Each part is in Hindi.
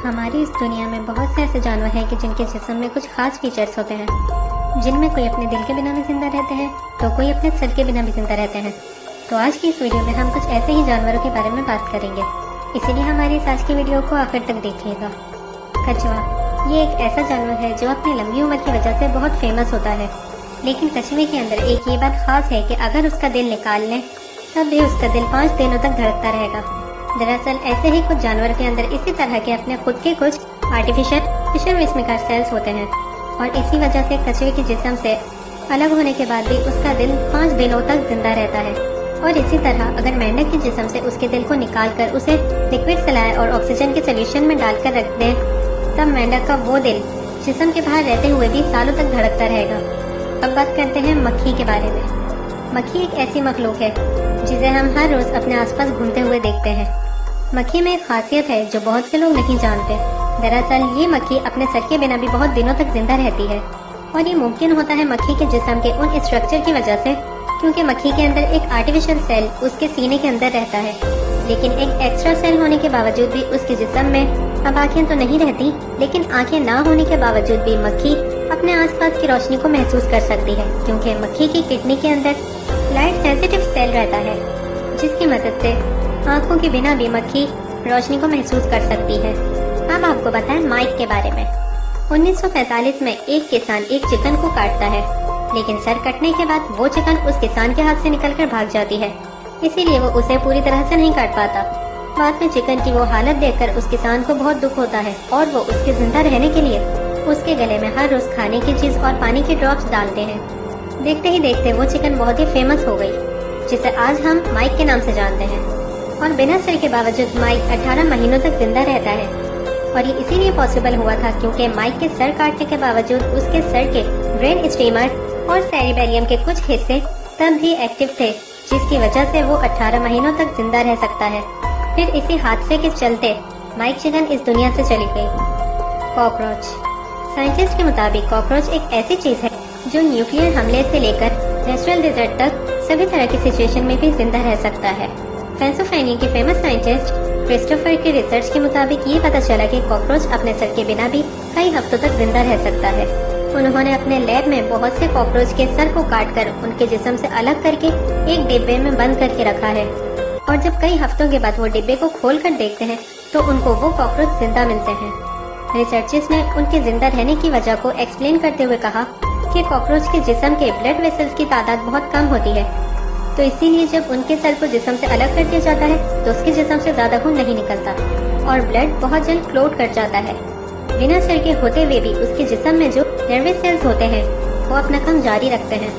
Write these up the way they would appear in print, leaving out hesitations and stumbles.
हमारी इस दुनिया में बहुत से ऐसे जानवर हैं कि जिनके जिस्म में कुछ खास फीचर्स होते हैं, जिनमें कोई अपने दिल के बिना भी जिंदा रहते हैं तो कोई अपने सर के बिना भी जिंदा रहते हैं। तो आज की इस वीडियो में हम कुछ ऐसे ही जानवरों के बारे में बात करेंगे, इसीलिए हमारी इस आज की वीडियो को आखिर तक देखिएगा। कछुआ ये एक ऐसा जानवर है जो अपनी लंबी उम्र की वजह से बहुत फेमस होता है, लेकिन कछुए के अंदर एक ये बात खास है कि अगर उसका दिल निकाल लें तब भी उसका दिल 5 दिनों तक धड़कता रहेगा। दरअसल ऐसे ही कुछ जानवर के अंदर इसी तरह के अपने खुद के कुछ आर्टिफिशियल फिशर विस्मिकर सेल्स होते हैं और इसी वजह से कछुए के जिस्म से अलग होने के बाद भी उसका दिल 5 दिनों तक जिंदा रहता है। और इसी तरह अगर मेंढक के जिस्म से उसके दिल को निकालकर उसे लिक्विड सलाह और ऑक्सीजन के सोल्यूशन में डालकर रख दें तब मेंढक का वो दिल जिस्म के बाहर रहते हुए भी सालों तक धड़कता रहेगा। अब बात करते हैं मक्खी के बारे में। मक्खी एक ऐसी मखलूक है जिसे हम हर रोज अपने आसपास घूमते हुए देखते हैं। मक्खी में एक खासियत है जो बहुत से लोग नहीं जानते। दरअसल ये मक्खी अपने सर के बिना भी बहुत दिनों तक जिंदा रहती है और ये मुमकिन होता है मक्खी के जिस्म के उन स्ट्रक्चर की वजह से, क्योंकि मक्खी के अंदर एक आर्टिफिशियल सेल उसके सीने के अंदर रहता है, लेकिन एक एक्स्ट्रा सेल होने के बावजूद भी उसके जिस्म में अब आंखें तो नहीं रहती, लेकिन आंखें ना होने के बावजूद भी मक्खी अपने आसपास की रोशनी को महसूस कर सकती है, क्योंकि मक्खी की किडनी के अंदर लाइट सेंसिटिव सेल रहता है जिसकी मदद से आंखों के बिना भी मक्खी रोशनी को महसूस कर सकती है। अब आपको बताएं माइक के बारे में। 1945 में एक किसान एक चिकन को काटता है, लेकिन सर कटने के बाद वो चिकन उस किसान के हाथ से निकलकर भाग जाती है, इसीलिए वो उसे पूरी तरह से नहीं काट पाता। बाद में चिकन की वो हालत देखकर उस किसान को बहुत दुख होता है और वो उसके जिंदा रहने के लिए उसके गले में हर रोज खाने की चीज और पानी की ड्रॉप्स डालते हैं। देखते ही देखते वो चिकन बहुत ही फेमस हो गई, जिसे आज हम माइक के नाम से जानते हैं। और बिना सर के बावजूद माइक 18 महीनों तक जिंदा रहता है और ये इसीलिए पॉसिबल हुआ था क्योंकि माइक के सर काटने के बावजूद उसके सर के ब्रेन स्टीमर और सेरिबेलियम के कुछ हिस्से तब भी एक्टिव थे, जिसकी वजह से वो 18 महीनों तक जिंदा रह सकता है। फिर इसी हादसे के चलते माइक चिकन इस दुनिया से चली गई। कॉकरोच। साइंटिस्ट के मुताबिक कॉकरोच एक ऐसी चीज है जो न्यूक्लियर हमले से लेकर नेचुरल डिजर्ट तक सभी तरह की सिचुएशन में भी जिंदा रह सकता है। पेंसिल्वेनिया के फेमस साइंटिस्ट क्रिस्टोफर के रिसर्च के मुताबिक ये पता चला कि कॉकरोच अपने सर के बिना भी कई हफ्तों तक जिंदा रह सकता है। उन्होंने अपने लैब में बहुत से कॉकरोच के सर को काटकर उनके जिस्म से अलग करके एक डिब्बे में बंद करके रखा है, और जब कई हफ्तों के बाद वो डिब्बे को खोलकर देखते हैं तो उनको वो कॉकरोच जिंदा मिलते हैं। रिसर्चर्स ने उनके जिंदा रहने की वजह को एक्सप्लेन करते हुए कहा कि कॉकरोच के जिस्म के ब्लड वेसल्स की तादाद बहुत कम होती है, तो इसीलिए जब उनके सर को जिस्म से अलग कर दिया जाता है तो उसके जिस्म से ज्यादा खून नहीं निकलता और ब्लड बहुत जल्द क्लोट कर जाता है। बिना सर के होते हुए भी उसके जिस्म में जो नर्वस सेल्स होते हैं वो अपना काम जारी रखते हैं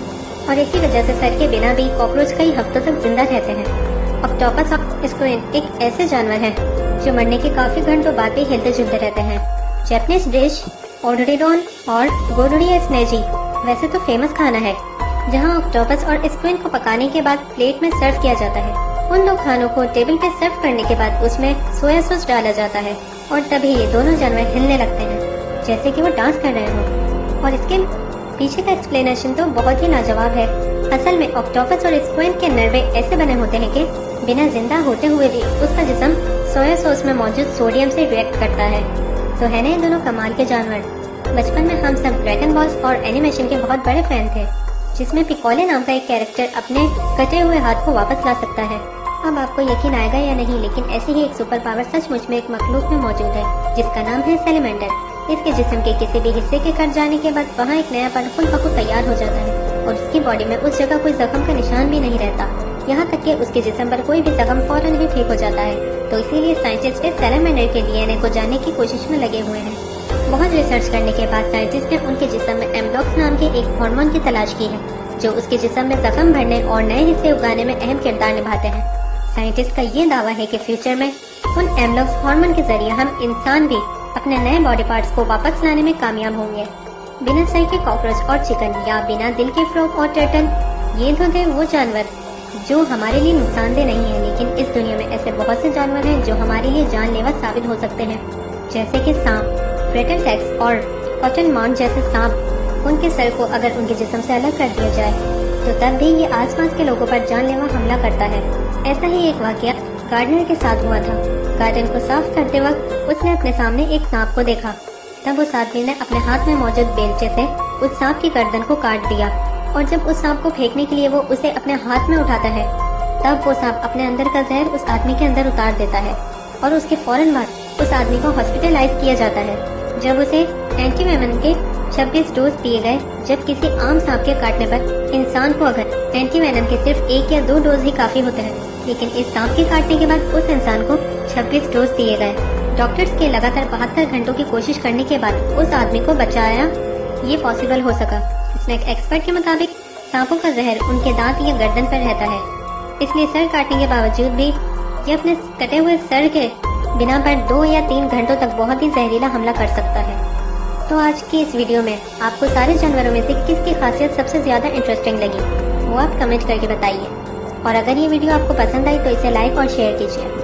और इसी वजह से सर के बिना भी कॉकरोच कई हफ्तों तक जिंदा रहते हैं। ऑक्टोपस ऑफ स्क्विन एक ऐसे जानवर है जो मरने के काफी घंटों बाद भी हिलते जुलते रहते हैं। जैपनीज डिश ओडोडेडोन और गोडोरिया स्नेजी वैसे तो फेमस खाना है, जहां ऑक्टोपस और स्क्विन को पकाने के बाद प्लेट में सर्व किया जाता है। उन दो खानों को टेबल पे सर्व करने के बाद उसमें सोया सॉस डाला जाता है और तभी ये दोनों जानवर हिलने लगते हैं जैसे कि वो डांस कर रहे हों। और इसके पीछे का एक्सप्लेनेशन तो बहुत ही लाजवाब है। असल में ऑक्टोपस और स्क्विन के नर्वे ऐसे बने होते हैं कि बिना जिंदा होते हुए भी उसका जिस्म सोया सॉस में मौजूद सोडियम से रिएक्ट करता है। तो है ना ये दोनों कमाल के जानवर। बचपन में हम सब ड्रैगन बॉल्स और एनिमेशन के बहुत बड़े फैन थे, जिसमें पिकोले नाम का एक कैरेक्टर अपने कटे हुए हाथ को वापस ला सकता है। अब आपको यकीन आएगा या नहीं, लेकिन ऐसी ही एक सुपर पावर सचमुच में एक मखलूक में मौजूद है जिसका नाम है सैलमेंडर। इसके जिस्म के किसी भी हिस्से के कट जाने के बाद वहाँ एक नया पार्ट खुद ब खुद तैयार हो जाता है और उसकी बॉडी में उस जगह कोई जख्म का निशान भी नहीं रहता, यहाँ तक कि उसके जिस्म पर कोई भी जख्म फौरन ही ठीक हो जाता है। तो इसीलिए साइंटिस्ट इस सैलमेंडर के डीएनए को जानने की कोशिश में लगे हुए हैं। बहुत रिसर्च करने के बाद साइंटिस्ट ने उनके जिस्म में एम्ब्लॉक्स नाम के एक हार्मोन की तलाश की है जो उसके जिस्म में जख्म भरने और नए हिस्से उगाने में अहम किरदार निभाते हैं। साइंटिस्ट का ये दावा है कि फ्यूचर में उन एम्ब्लॉक्स हार्मोन के जरिए हम इंसान भी अपने नए बॉडी पार्ट्स को वापस लाने में कामयाब होंगे। बिना सर के कॉकरोच और चिकन या बिना दिल के फ्रॉग और टर्टल, ये तो थे वो जानवर जो हमारे लिए नुकसानदेह नहीं है, लेकिन इस दुनिया में ऐसे बहुत से जानवर हैं जो हमारे लिए जानलेवा साबित हो सकते हैं, जैसे कि सांप, ब्रेटल टैक्स और कॉटन माउंट जैसे सांप। उनके सर को अगर उनके जिस्म से अलग कर दिया जाए तो तब भी ये आसपास के लोगों पर जानलेवा हमला करता है। ऐसा ही एक वाकया गार्डनर के साथ हुआ था। गार्डन को साफ करते वक्त उसने अपने सामने एक सांप को देखा। तब उस आदमी ने अपने हाथ में मौजूद बेलचे से उस सांप की गर्दन को काट दिया और जब उस सांप को फेंकने के लिए वो उसे अपने हाथ में उठाता है, तब वो सांप अपने अंदर का जहर उस आदमी के अंदर उतार देता है और उसके फौरन बाद उस आदमी को हॉस्पिटलाइज किया जाता है। जब उसे एंटीवेनम के 26 डोज दिए गए, जब किसी आम सांप के काटने पर इंसान को अगर एंटीवेनम के सिर्फ 1 या 2 डोज ही काफी होते हैं, लेकिन इस सांप के काटने के बाद उस इंसान को 26 डोज दिए गए। डॉक्टर्स के लगातार 72 घंटों की कोशिश करने के बाद उस आदमी को बचाया ये पॉसिबल हो सका। स्नेक एक्सपर्ट के मुताबिक सांपों का जहर उनके दांत या गर्दन पर रहता है, इसलिए सर काटने के बावजूद भी ये अपने कटे हुए सर के बिना पर 2 या 3 घंटों तक बहुत ही जहरीला हमला कर सकता है। तो आज की इस वीडियो में आपको सारे जानवरों में से किसकी खासियत सबसे ज्यादा इंटरेस्टिंग लगी, वो आप कमेंट करके बताइए। और अगर ये वीडियो आपको पसंद आई तो इसे लाइक और शेयर कीजिए।